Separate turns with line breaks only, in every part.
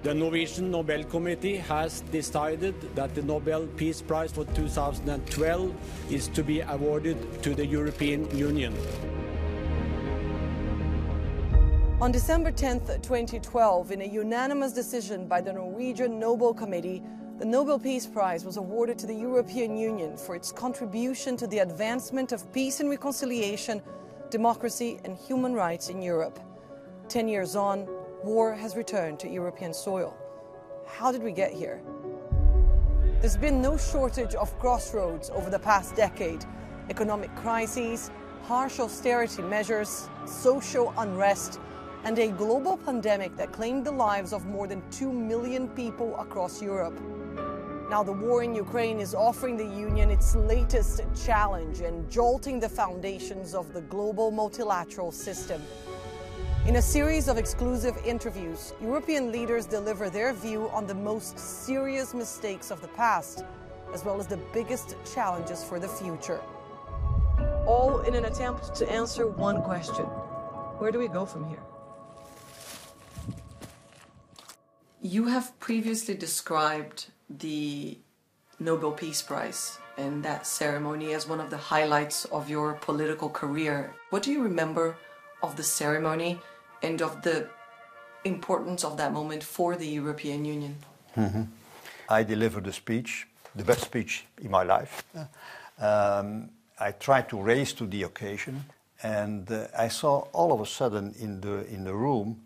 The Norwegian Nobel Committee has decided that the Nobel Peace Prize for 2012 is to be awarded to the European Union.
On December 10th, 2012, in a unanimous decision by the Norwegian Nobel Committee, the Nobel Peace Prize was awarded to the European Union for its contribution to the advancement of peace and reconciliation, democracy and human rights in Europe. 10 years on, war has returned to European soil. How did we get here? There's been no shortage of crossroads over the past decade. Economic crises, harsh austerity measures, social unrest, and a global pandemic that claimed the lives of more than 2 million people across Europe. Now the war in Ukraine is offering the Union its latest challenge and jolting the foundations of the global multilateral system. In a series of exclusive interviews, European leaders deliver their view on the most serious mistakes of the past, as well as the biggest challenges for the future. All in an attempt to answer one question: where do we go from here? You have previously described the Nobel Peace Prize and that ceremony as one of the highlights of your political career. What do you remember of the ceremony and of the importance of that moment for the European Union?
Mm-hmm. I delivered a speech, the best speech in my life. I tried to raise to the occasion, and I saw all of a sudden in the room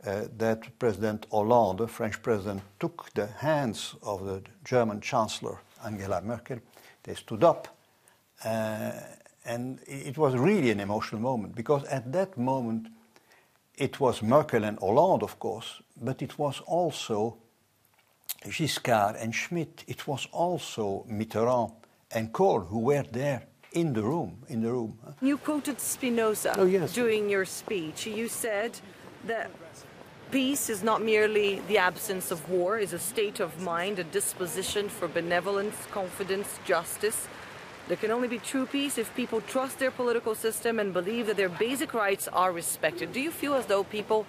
that President Hollande, the French president, took the hands of the German Chancellor, Angela Merkel. They stood up, and it was really an emotional moment, because at that moment it was Merkel and Hollande, of course, but it was also Giscard and Schmidt. It was also Mitterrand and Kohl who were there in the room.
You quoted Spinoza during your speech. You said that peace is not merely the absence of war, it's a state of mind, a disposition for benevolence, confidence, justice. There can only be true peace if people trust their political system and believe that their basic rights are respected. Do you feel as though people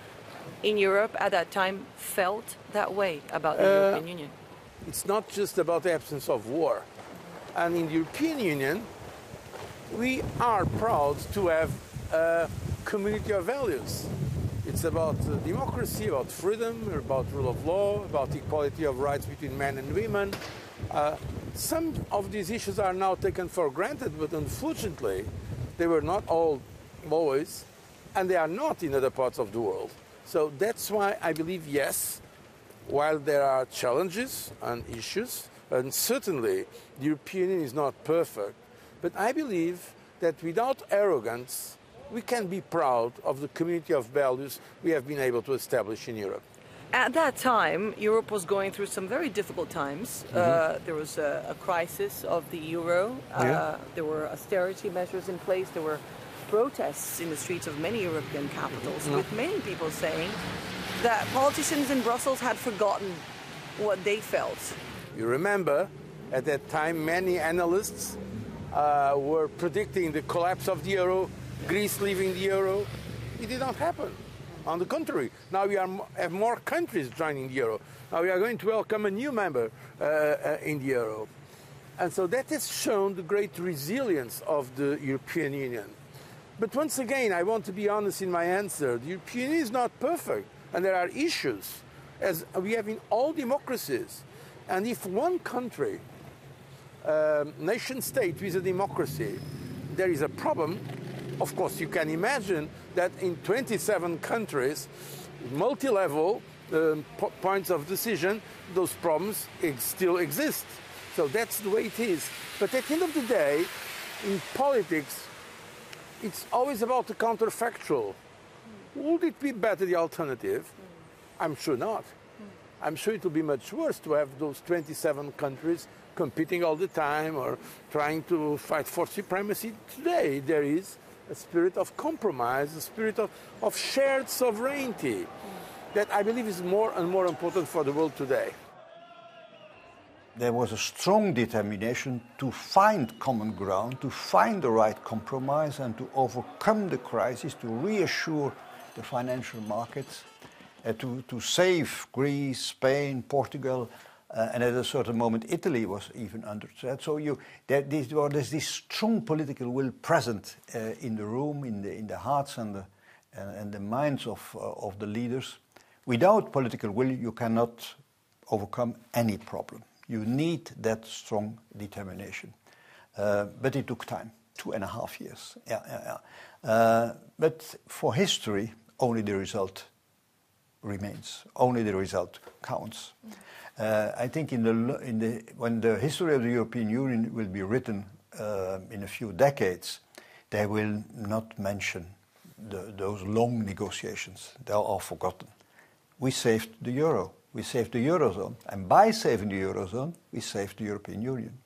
in Europe at that time felt that way about the European Union?
It's not just about the absence of war. And in the European Union, we are proud to have a community of values. It's about democracy, about freedom, about rule of law, about equality of rights between men and women. Some of these issues are now taken for granted, but unfortunately, they were not all always, and they are not in other parts of the world. So that's why I believe, yes, while there are challenges and issues, and certainly the European Union is not perfect, but I believe that without arrogance, we can be proud of the community of values we have been able to establish in Europe.
At that time, Europe was going through some very difficult times. There was a crisis of the euro. There were austerity measures in place. There were protests in the streets of many European capitals, with many people saying that politicians in Brussels had forgotten what they felt.
You remember, at that time, many analysts were predicting the collapse of the euro, Greece leaving the euro. It did not happen. On the contrary, now we have more countries joining the euro. Now we are going to welcome a new member in the euro. And so that has shown the great resilience of the European Union. But once again, I want to be honest in my answer. The European Union is not perfect, and there are issues, as we have in all democracies. And if one country, nation state with a democracy, there is a problem, of course, you can imagine that in 27 countries, multi-level points of decision, those problems still exist. So that's the way it is. But at the end of the day, in politics, it's always about the counterfactual. Would it be better, the alternative? I'm sure not. I'm sure it will be much worse to have those 27 countries competing all the time or trying to fight for supremacy. Today, there is a spirit of compromise, a spirit of shared sovereignty that I believe is more and more important for the world today.
There was a strong determination to find common ground, to find the right compromise and to overcome the crisis, to reassure the financial markets. to save Greece, Spain, Portugal, and at a certain moment Italy was even under threat. So there's this strong political will present in the room, in the hearts and the minds of the leaders. Without political will, you cannot overcome any problem. You need that strong determination. But it took time, 2.5 years. But for history, only the result remains. Only the result counts. I think when the history of the European Union will be written in a few decades, they will not mention those long negotiations. They're all forgotten. We saved the euro. We saved the Eurozone. And by saving the Eurozone, we saved the European Union.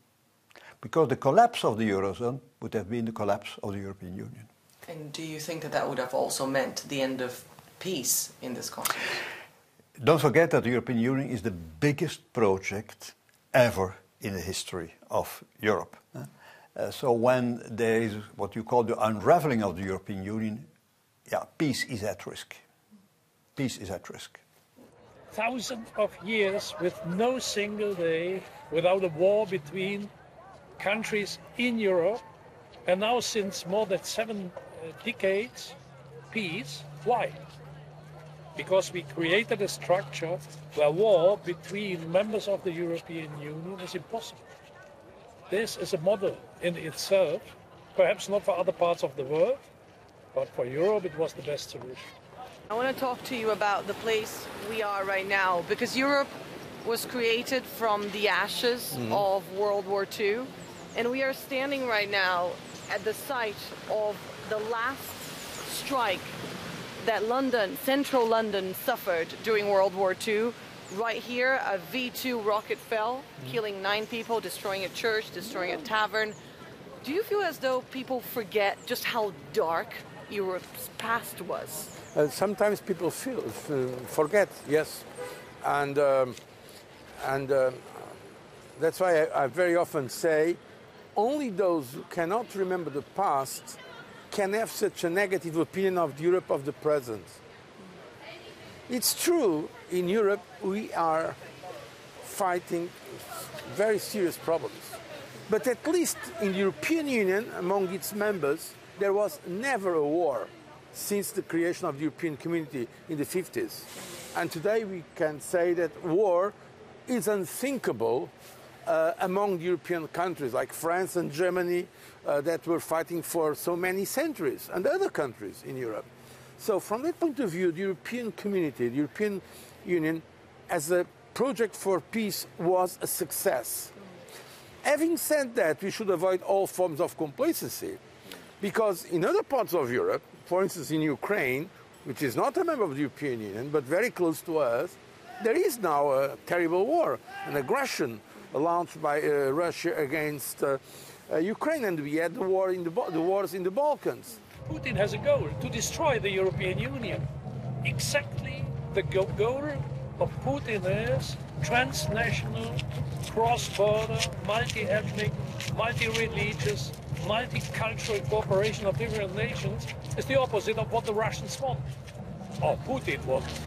Because the collapse of the Eurozone would have been the collapse of the European Union.
And do you think that would have also meant the end of peace in this conflict?
Don't forget that the European Union is the biggest project ever in the history of Europe. So when there is what you call the unraveling of the European Union, peace is at risk. Peace is at risk.
Thousands of years with no single day without a war between countries in Europe, and now since more than 7 decades, peace. Why? Because we created a structure where war between members of the European Union is impossible. This is a model in itself, perhaps not for other parts of the world, but for Europe it was the best solution.
I want to talk to you about the place we are right now, because Europe was created from the ashes of World War II, and we are standing right now at the site of the last strike that London, central London, suffered during World War II. Right here, a V-2 rocket fell, killing 9 people, destroying a church, destroying a tavern. Do you feel as though people forget just how dark Europe's past was?
Sometimes people forget, yes, and that's why I very often say, only those who cannot remember the past can have such a negative opinion of the Europe of the present. It's true, in Europe we are fighting very serious problems, but at least in the European Union, among its members, there was never a war since the creation of the European Community in the 50s. And today we can say that war is unthinkable among the European countries like France and Germany that were fighting for so many centuries, and other countries in Europe. So from that point of view, the European Community, the European Union, as a project for peace was a success. Having said that, we should avoid all forms of complacency, because in other parts of Europe, for instance in Ukraine, which is not a member of the European Union, but very close to us, there is now a terrible war, an aggression launched by Russia against Ukraine, and we had the wars in the Balkans.
Putin has a goal to destroy the European Union. Exactly the goal of Putin is transnational, cross-border, multi-ethnic, multi-religious, multicultural cooperation of different nations is the opposite of what the Russians want, or Putin wants.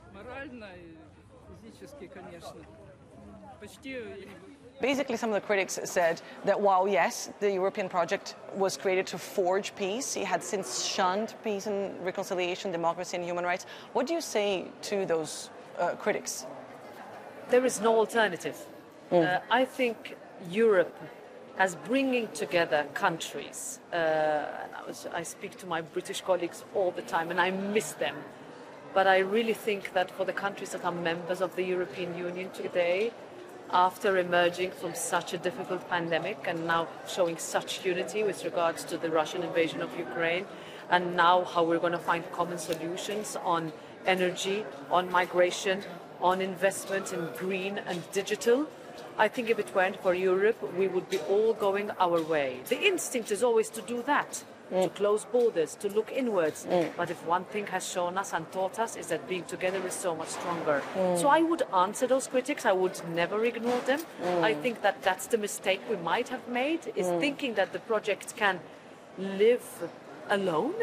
Basically, some of the critics said that while, yes, the European project was created to forge peace, it had since shunned peace and reconciliation, democracy and human rights. What do you say to those critics?
There is no alternative. I think Europe as bringing together countries. I speak to my British colleagues all the time and I miss them. But I really think that for the countries that are members of the European Union today, after emerging from such a difficult pandemic and now showing such unity with regards to the Russian invasion of Ukraine, and now how we're going to find common solutions on energy, on migration, on investment in green and digital, I think if it weren't for Europe, we would be all going our way. The instinct is always to do that, to close borders, to look inwards. But if one thing has shown us and taught us is that being together is so much stronger. So I would answer those critics. I would never ignore them. I think that that's the mistake we might have made, is thinking that the project can live alone,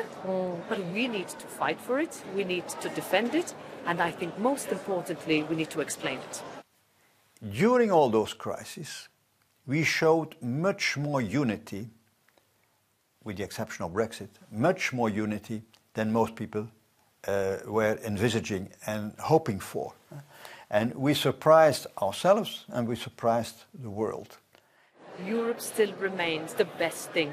but we need to fight for it, we need to defend it, and I think most importantly, we need to explain it.
During all those crises, we showed much more unity, with the exception of Brexit, much more unity than most people were envisaging and hoping for. And we surprised ourselves and we surprised the world.
Europe still remains the best thing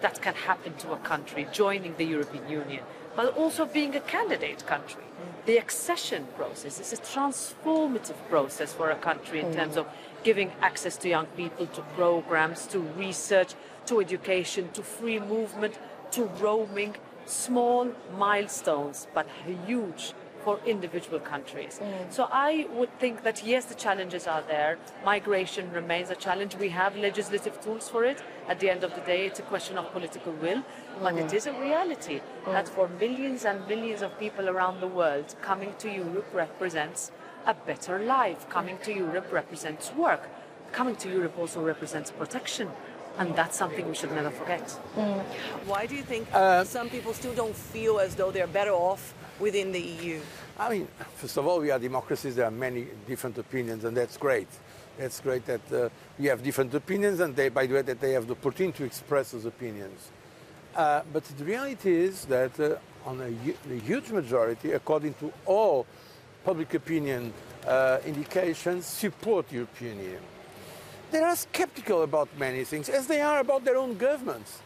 that can happen to a country joining the European Union, but also being a candidate country. The accession process is a transformative process for a country in terms of giving access to young people, to programs, to research, to education, to free movement, to roaming. Small milestones, but huge for individual countries. So I would think that yes, the challenges are there. Migration remains a challenge. We have legislative tools for it. At the end of the day, it's a question of political will. But it is a reality that for millions and millions of people around the world, coming to Europe represents a better life. Coming to Europe represents work. Coming to Europe also represents protection. And that's something we should never forget.
Why do you think some people still don't feel as though they're better off within the EU?
I mean, first of all, we are democracies. There are many different opinions, and that's great. It's great that we have different opinions, and by the way, that they have the opportunity to express those opinions. But the reality is that on a huge majority, according to all public opinion indications, support the European Union. They are skeptical about many things, as they are about their own governments.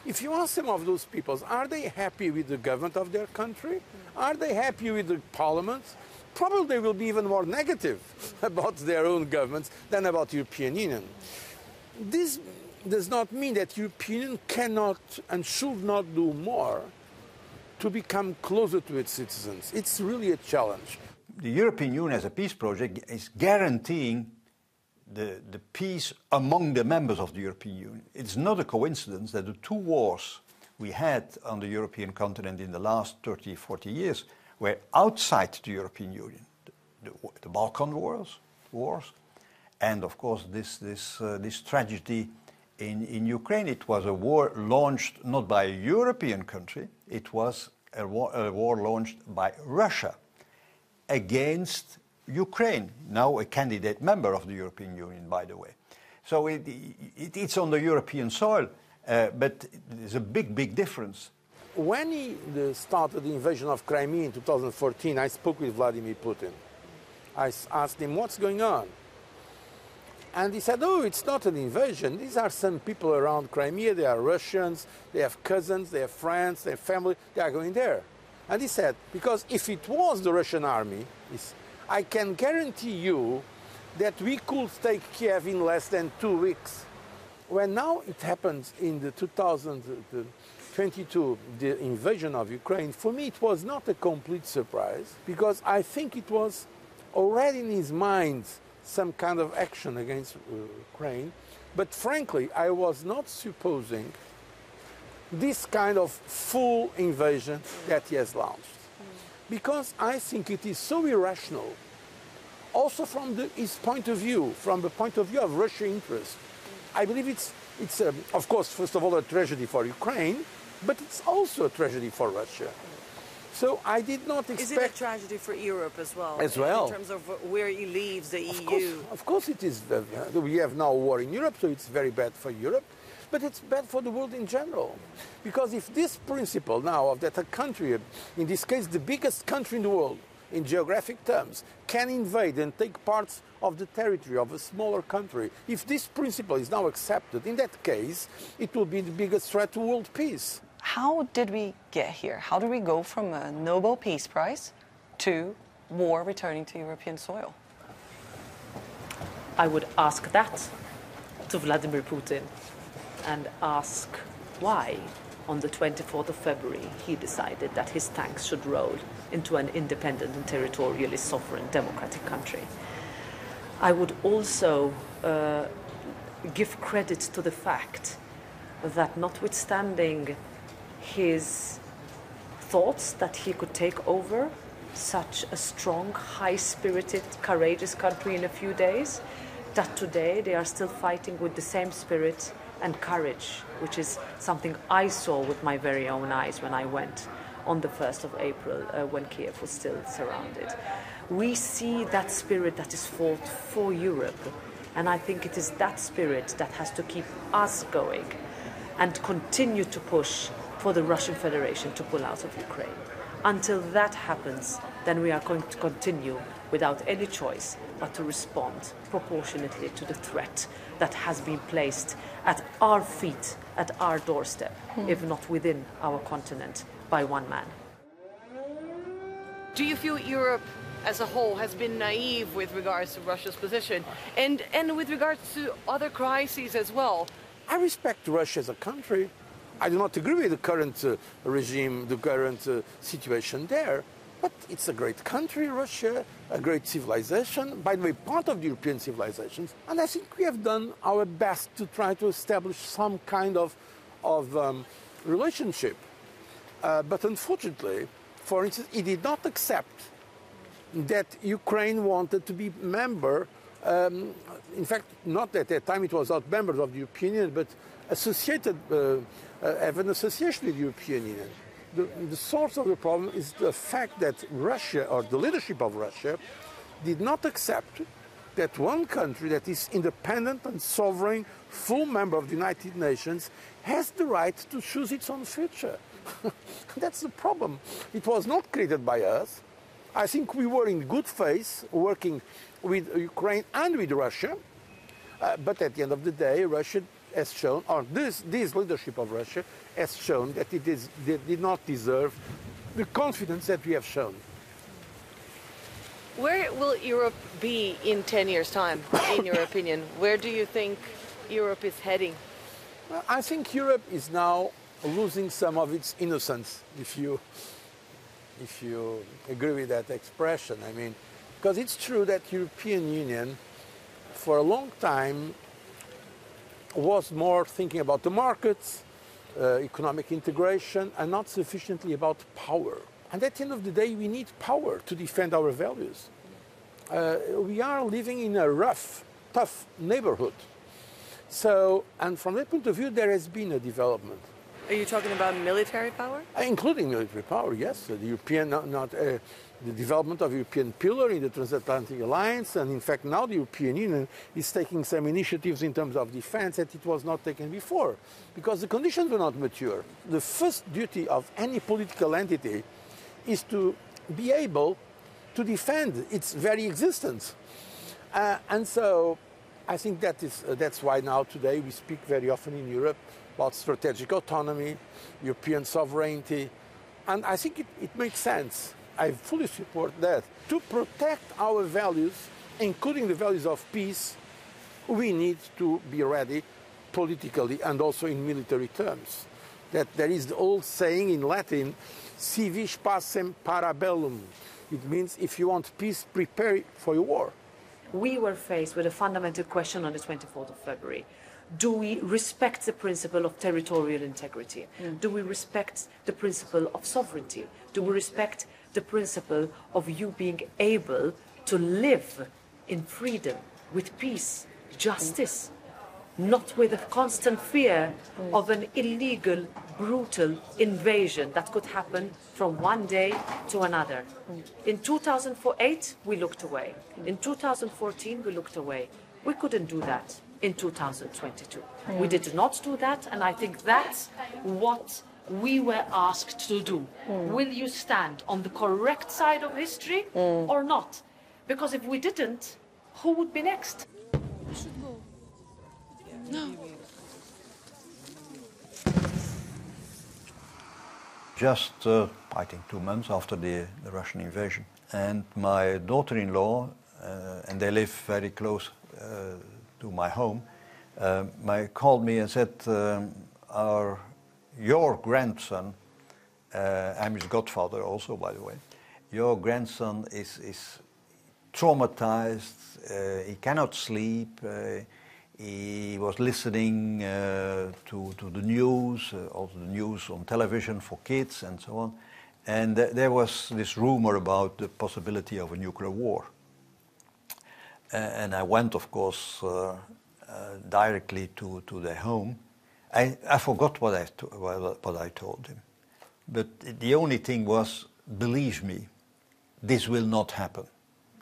If you ask some of those people, are they happy with the government of their country? Are they happy with the parliament? Probably they will be even more negative about their own governments than about the European Union. This does not mean that the European Union cannot and should not do more to become closer to its citizens. It's really a challenge.
The European Union as a peace project is guaranteeing the peace among the members of the European Union. It's not a coincidence that the two wars we had on the European continent in the last 30, 40 years were outside the European Union. The Balkan wars, and of course this tragedy in Ukraine. It was a war launched not by a European country, it was a war launched by Russia against Ukraine, now a candidate member of the European Union, by the way. So it's on the European soil, but there's a big difference.
When he started the invasion of Crimea in 2014, I spoke with Vladimir Putin. I asked him, what's going on? And he said, oh, it's not an invasion. These are some people around Crimea. They are Russians, they have cousins, they have friends, they have family. They are going there. And he said, because if it was the Russian army, I can guarantee you that we could take Kiev in less than 2 weeks. When now it happens in the 2022, the invasion of Ukraine, for me it was not a complete surprise, because I think it was already in his mind some kind of action against Ukraine. But frankly, I was not supposing this kind of full invasion that he has launched. Because I think it is so irrational, also from his point of view, from the point of view of Russian interest. I believe it's of course, first of all, a tragedy for Ukraine, but it's also a tragedy for Russia. So I did not expect...
Is it a tragedy for Europe as well?
As well.
In terms of where he leaves the EU?
Of course it is. We have now a war in Europe, so it's very bad for Europe. But it's bad for the world in general. Because if this principle now of that a country, in this case the biggest country in the world, in geographic terms, can invade and take parts of the territory of a smaller country, if this principle is now accepted, in that case, it will be the biggest threat to world peace.
How did we get here? How do we go from a Nobel Peace Prize to war returning to European soil?
I would ask that to Vladimir Putin and ask why on the 24th of February he decided that his tanks should roll into an independent and territorially sovereign democratic country. I would also give credit to the fact that notwithstanding his thoughts that he could take over such a strong, high-spirited, courageous country in a few days, that today they are still fighting with the same spirit and courage, which is something I saw with my very own eyes when I went on the 1st of April when Kiev was still surrounded. We see that spirit that is fought for Europe, and I think it is that spirit that has to keep us going and continue to push for the Russian Federation to pull out of Ukraine. Until that happens, then we are going to continue without any choice but to respond proportionately to the threat that has been placed at our feet, at our doorstep, if not within our continent, by one man.
Do you feel Europe as a whole has been naive with regards to Russia's position and with regards to other crises as well?
I respect Russia as a country. I do not agree with the current regime, the current situation there. But it's a great country, Russia, a great civilization, by the way, part of the European civilizations. And I think we have done our best to try to establish some kind of relationship. But unfortunately, for instance, it did not accept that Ukraine wanted to be member. In fact, not at that time it was not members of the European Union, but associated, have an association with the European Union. The source of the problem is the fact that Russia, or the leadership of Russia, did not accept that one country that is independent and sovereign, full member of the United Nations, has the right to choose its own future. That's the problem. It was not created by us. I think we were in good faith working with Ukraine and with Russia, but at the end of the day, Russia has shown, or this leadership of Russia has shown that they did not deserve the confidence that we have shown.
Where will Europe be in 10 years' time, in your opinion? Where do you think Europe is heading?
Well, I think Europe is now losing some of its innocence, if you agree with that expression. I mean, because it's true that European Union, for a long time, was more thinking about the markets, economic integration, and not sufficiently about power. And at the end of the day, we need power to defend our values. We are living in a rough, tough neighborhood. So, and from that point of view, there has been a development.
Are you talking about military power?
Including military power, yes. The European, the development of European pillar in the transatlantic alliance, and in fact now the European Union is taking some initiatives in terms of defense that it was not taken before, because the conditions were not mature. The first duty of any political entity is to be able to defend its very existence. And so I think that's why now today we speak very often in Europe about strategic autonomy, European sovereignty, and I think it makes sense. I fully support that. To protect our values, including the values of peace, we need to be ready politically and also in military terms. That there is the old saying in Latin, si vis pacem para bellum. It means if you want peace, prepare for your war.
We were faced with a fundamental question on the 24th of February. Do we respect the principle of territorial integrity? Do we respect the principle of sovereignty? Do we respect the principle of you being able to live in freedom, with peace, justice, not with a constant fear of an illegal, brutal invasion that could happen from one day to another? In 2008, we looked away. In 2014, we looked away. We couldn't do that in 2022. We did not do that, and I think that's what we were asked to do. Will you stand on the correct side of history or not? Because if we didn't, who would be next?
No.
Just, I think, 2 months after the Russian invasion. And my daughter-in-law, and they live very close to my home, called me and said, your grandson, I'm his godfather also, by the way, your grandson is traumatized, he cannot sleep, he was listening to the news, also the news on television for kids and so on, and there was this rumor about the possibility of a nuclear war. And I went, of course, directly to their home, I forgot what I told him. But the only thing was, believe me, this will not happen.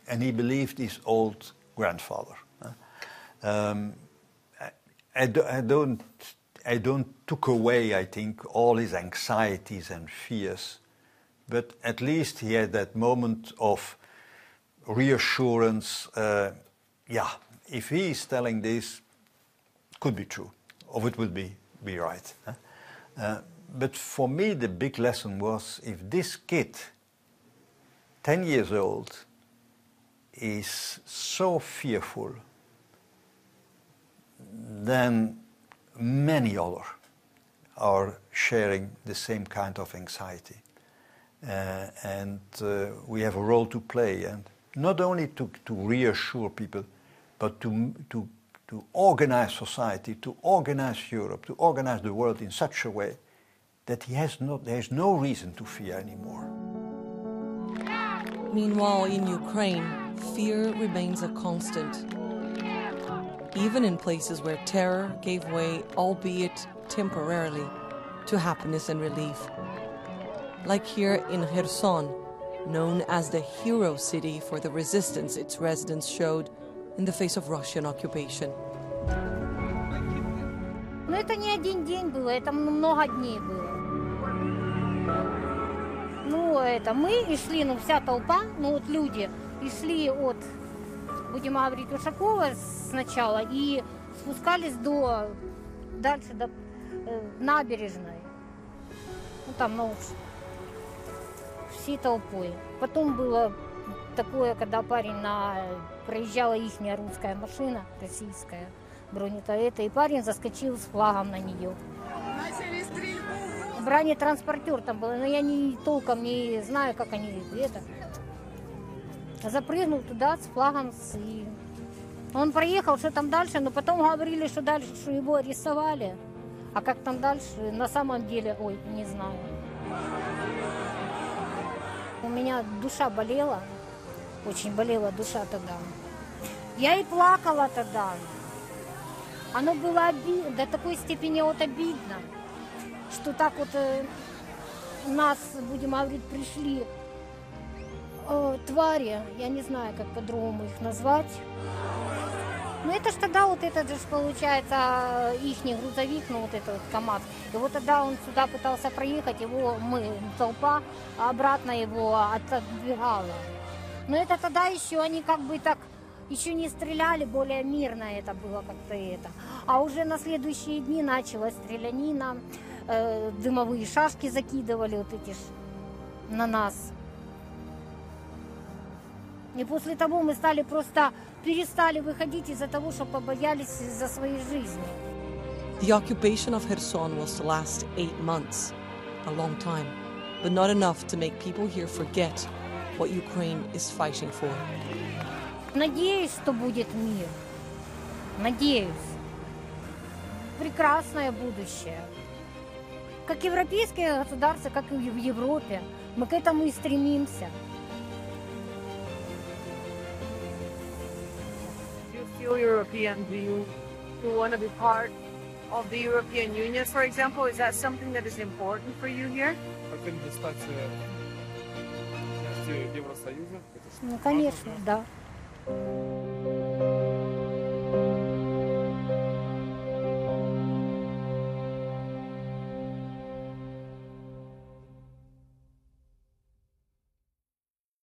And he believed his old grandfather. I don't took away, I think, all his anxieties and fears, but at least he had that moment of reassurance. If he is telling this, it could be true, or it would be right. But for me, the big lesson was, if this kid, 10 years old, is so fearful, then many others are sharing the same kind of anxiety. And we have a role to play, and not only to reassure people, but to organize society, to organize Europe, to organize the world in such a way that there is no reason to fear anymore.
Meanwhile, in Ukraine, fear remains a constant. Even in places where terror gave way, albeit temporarily, to happiness and relief. Like here in Kherson, known as the hero city for the resistance its residents showed in the face of Russian occupation.
Но это не один день было, это много дней было. Мы и шли, вся толпа, люди и шли от, будем говорить, Ушакова сначала и спускались дальше до набережной. Там, всей толпой. Потом было такое, когда проезжала ихняя русская машина, российская, бронетовая, и парень заскочил с флагом на нее. Начали стрельбу. Бронетранспортер там был, но я толком не знаю, как они это. Запрыгнул туда с флагом, и он проехал, что там дальше, но потом говорили, что дальше, что его арестовали. А как там дальше, на самом деле, не знаю. У меня душа болела, очень болела душа тогда. Я и плакала тогда. Оно было обидно, до такой степени обидно, что так нас, будем говорить, пришли твари, я не знаю, как по-другому их назвать. Но это ж тогда этот же, получается, ихний грузовик, этот КамАЗ. И тогда он сюда пытался проехать, толпа, обратно его отодвигала. Но это тогда еще они еще не стреляли, более мирно это было как-то это. А уже на следующие дни началась стрелянина, дымовые шашки закидывали на нас. И после того мы перестали выходить из-за того, что побоялись за свои жизни.
The occupation of Kherson was to last 8 months, a long time, but not enough to make people here forget what Ukraine is fighting for.
Надеюсь, что будет мир. Надеюсь. Прекрасное будущее. Как европейские государства, как и в Европе, мы к этому и стремимся.
Feel European? Do you want to be part of the European Union, for example? Is that something that is important for you here?
Конечно, да.